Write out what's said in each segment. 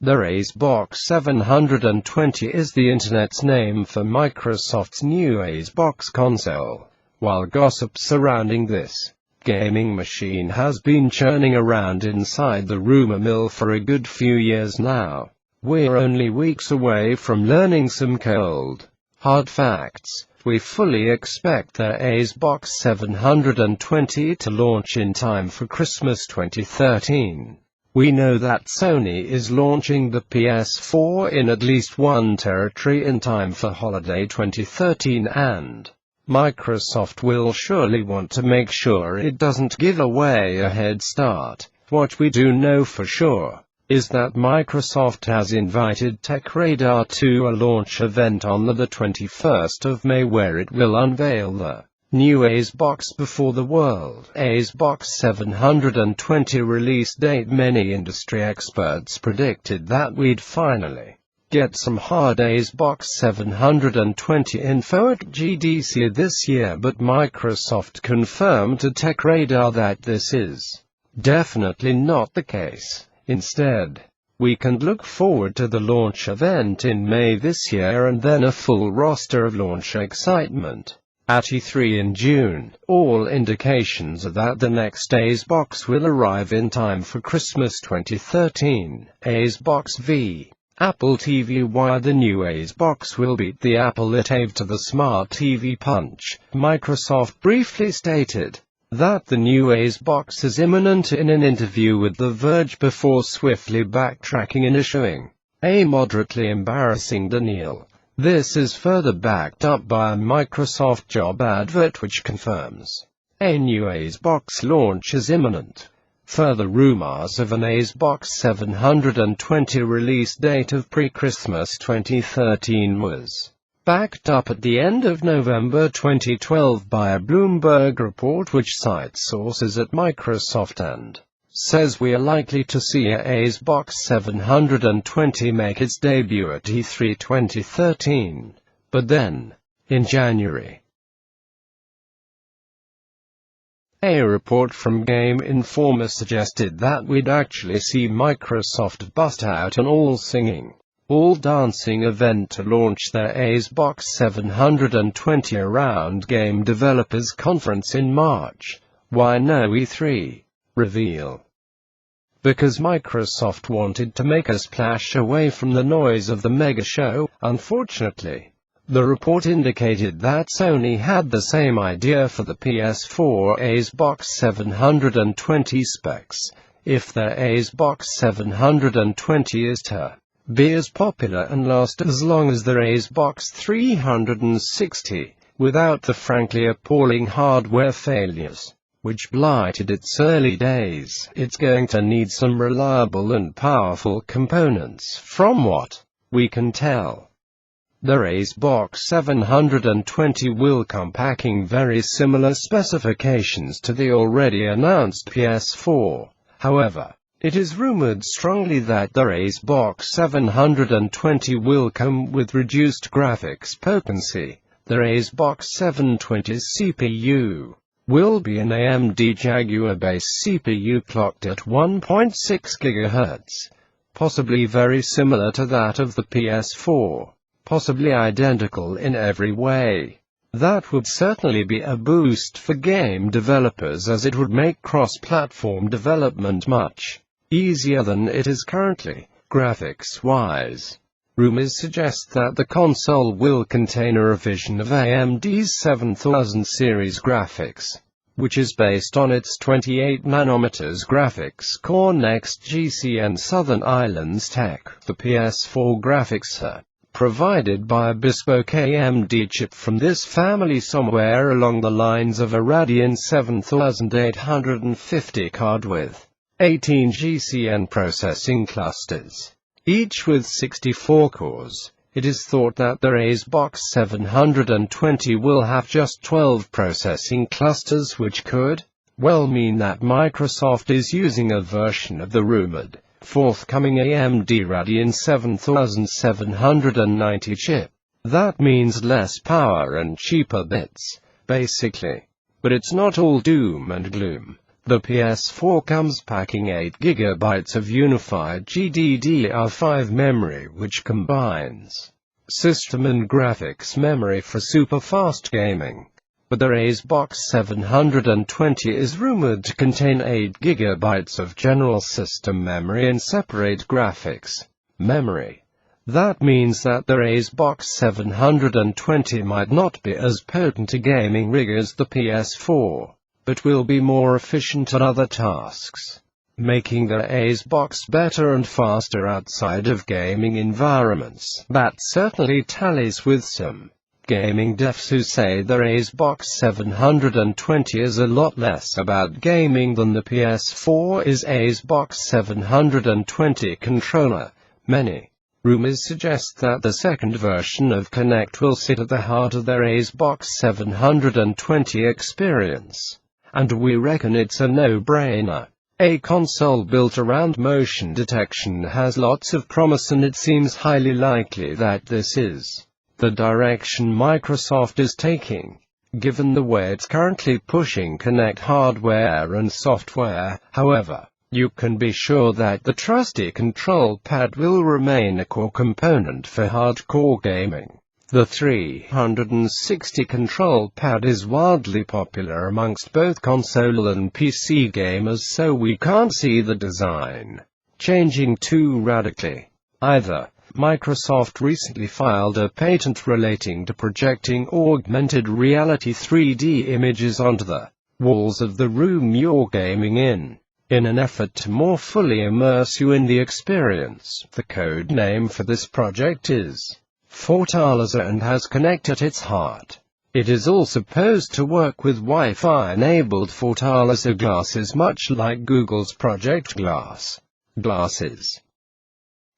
The xbox 720 is the internet's name for Microsoft's new Xbox console. While gossip surrounding this gaming machine has been churning around inside the rumor mill for a good few years now, we're only weeks away from learning some cold, hard facts. We fully expect the Xbox 720 to launch in time for Christmas 2013. We know that Sony is launching the PS4 in at least one territory in time for holiday 2013, and Microsoft will surely want to make sure it doesn't give away a head start. What we do know for sure is that Microsoft has invited TechRadar to a launch event on the 21st of May where it will unveil the new Xbox before the world Xbox 720 release date. Many industry experts predicted that we'd finally get some hard Xbox 720 info at GDC this year, but Microsoft confirmed to TechRadar that this is definitely not the case. Instead, we can look forward to the launch event in May this year and then a full roster of launch excitement at E3 in June. All indications are that the next Xbox will arrive in time for Christmas 2013. Xbox v Apple TV. Why the new Xbox will beat the Apple it to the smart TV punch. Microsoft briefly stated that the new Xbox is imminent in an interview with The Verge before swiftly backtracking and issuing a moderately embarrassing denial. This is further backed up by a Microsoft job advert which confirms a new Xbox launch is imminent. Further rumors of an Xbox 720 release date of pre-Christmas 2013 was backed up at the end of November 2012 by a Bloomberg report which cites sources at Microsoft and says we are likely to see a Xbox 720 make its debut at E3 2013. But then, in January, a report from Game Informer suggested that we'd actually see Microsoft bust out an all-singing, all-dancing event to launch their Xbox 720 around Game Developers Conference in March. Why no E3 reveal? Because Microsoft wanted to make a splash away from the noise of the mega show. Unfortunately, the report indicated that Sony had the same idea for the PS4 Xbox 720 specs. If their Xbox 720 is to be as popular and last as long as their Xbox 360, without the frankly appalling hardware failures which blighted its early days, it's going to need some reliable and powerful components. From what we can tell, their Xbox 720 will come packing very similar specifications to the already announced PS4. However, it is rumored strongly that their Xbox 720 will come with reduced graphics potency. Their Xbox 720's CPU will be an AMD Jaguar-based CPU clocked at 1.6 GHz, possibly very similar to that of the PS4, possibly identical in every way. That would certainly be a boost for game developers, as it would make cross-platform development much easier than it is currently, graphics-wise. Rumors suggest that the console will contain a revision of AMD's 7000 series graphics, which is based on its 28nm graphics core Next GCN Southern Islands tech. The PS4 graphics are provided by a bespoke AMD chip from this family, somewhere along the lines of a Radeon 7850 card with 18 GCN processing clusters, each with 64 cores. It is thought that their Xbox 720 will have just 12 processing clusters, which could well mean that Microsoft is using a version of the rumored forthcoming AMD Radeon 7790 chip. That means less power and cheaper bits, basically. But it's not all doom and gloom. The PS4 comes packing 8 GB of unified GDDR5 memory, which combines system and graphics memory for super fast gaming. But the xbox 720 is rumored to contain 8 GB of general system memory and separate graphics memory. That means that the xbox 720 might not be as potent a gaming rig as the PS4, but will be more efficient at other tasks, making the xbox better and faster outside of gaming environments. That certainly tallies with some gaming devs who say the xbox 720 is a lot less about gaming than the PS4 is. Xbox 720 controller. Many rumors suggest that the second version of Kinect will sit at the heart of their xbox 720 experience, and we reckon it's a no-brainer. A console built around motion detection has lots of promise, and it seems highly likely that this is the direction Microsoft is taking, given the way it's currently pushing Kinect hardware and software. However, you can be sure that the trusty control pad will remain a core component for hardcore gaming. The 360 control pad is wildly popular amongst both console and PC gamers, so we can't see the design changing too radically either. Microsoft recently filed a patent relating to projecting augmented reality 3D images onto the walls of the room you're gaming in an effort to more fully immerse you in the experience. The code name for this project is portatile and has Kinect at its heart. It is all supposed to work with Wi-Fi-enabled portatile glasses, much like Google's Project Glass glasses.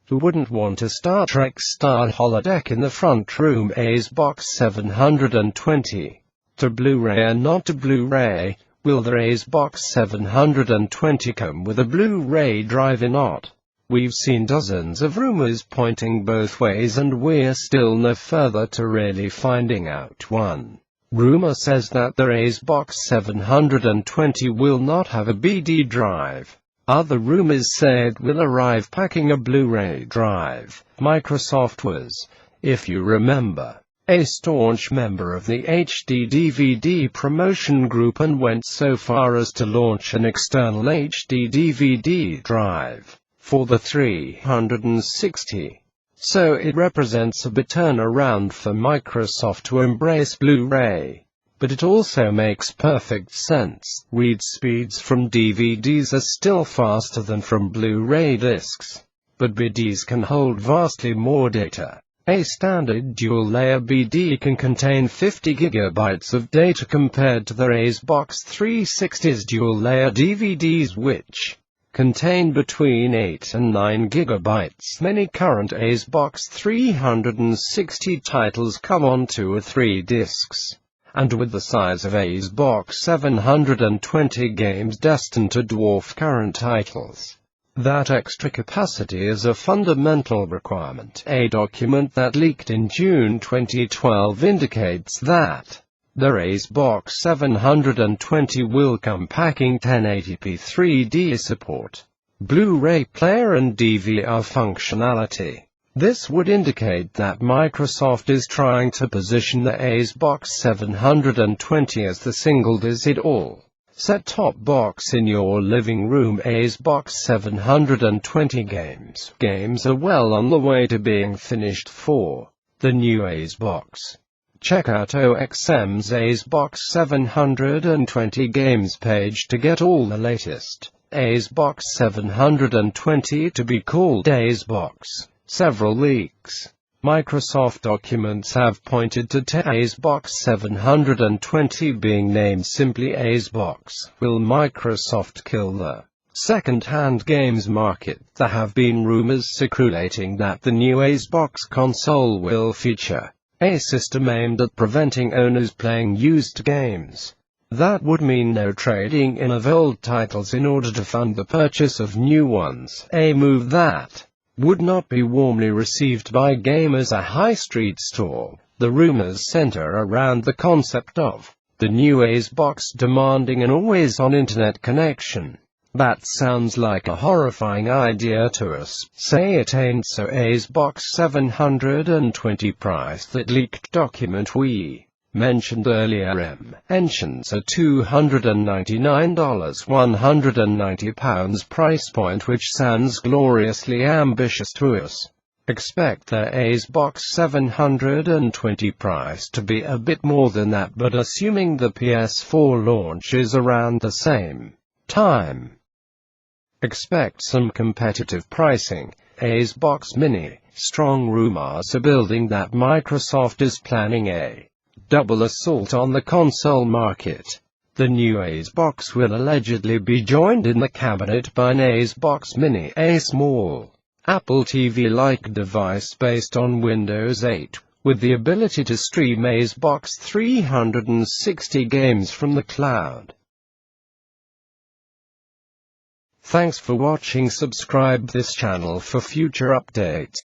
Who wouldn't want a Star Trek-style holodeck in the front room? Xbox 720. To Blu-ray and not to Blu-ray. Will the Xbox 720 come with a Blu-ray drive or not? We've seen dozens of rumors pointing both ways, and we're still no further to really finding out. One rumor says that the Xbox 720 will not have a BD drive. Other rumors say it will arrive packing a Blu-ray drive. Microsoft was, if you remember, a staunch member of the HD DVD promotion group and went so far as to launch an external HD DVD drive for the 360. So it represents a bit turnaround for Microsoft to embrace Blu-ray. But it also makes perfect sense. Read speeds from DVDs are still faster than from Blu-ray discs, but BDs can hold vastly more data. A standard dual-layer BD can contain 50 GB of data compared to the Xbox 360's dual-layer DVDs, which contain between 8 and 9 GB. Many current Xbox 360 titles come on 2 or 3 discs, and with the size of Xbox 720 games destined to dwarf current titles, that extra capacity is a fundamental requirement. A document that leaked in June 2012 indicates that the Xbox 720 will come packing 1080p 3D support, Blu-ray player and DVR functionality. This would indicate that Microsoft is trying to position the Xbox 720 as the single-does-it-all set-top box in your living room. Xbox 720 games are well on the way to being finished for the new Xbox. Check out OXM's Xbox 720 games page to get all the latest Xbox 720 to be called Xbox. Several leaks. Microsoft documents have pointed to Xbox 720 being named simply Xbox. Will Microsoft kill the second-hand games market? There have been rumors circulating that the new Xbox console will feature a system aimed at preventing owners playing used games. That would mean no trading in of old titles in order to fund the purchase of new ones, a move that would not be warmly received by gamers. A high street store. The rumors center around the concept of The new xbox demanding an always-on internet connection. That sounds like a horrifying idea to us. Say it ain't so. Xbox 720 price. That leaked document we mentioned earlier mentions a $299 £190 price point, which sounds gloriously ambitious to us. Expect the Xbox 720 price to be a bit more than that, but assuming the PS4 launch is around the same time, expect some competitive pricing. Xbox Mini. Strong rumors are building that Microsoft is planning a double assault on the console market. The new Xbox will allegedly be joined in the cabinet by an Xbox Mini, a small Apple TV-like device based on Windows 8, with the ability to stream Xbox 360 games from the cloud. Thanks for watching. Subscribe this channel for future updates.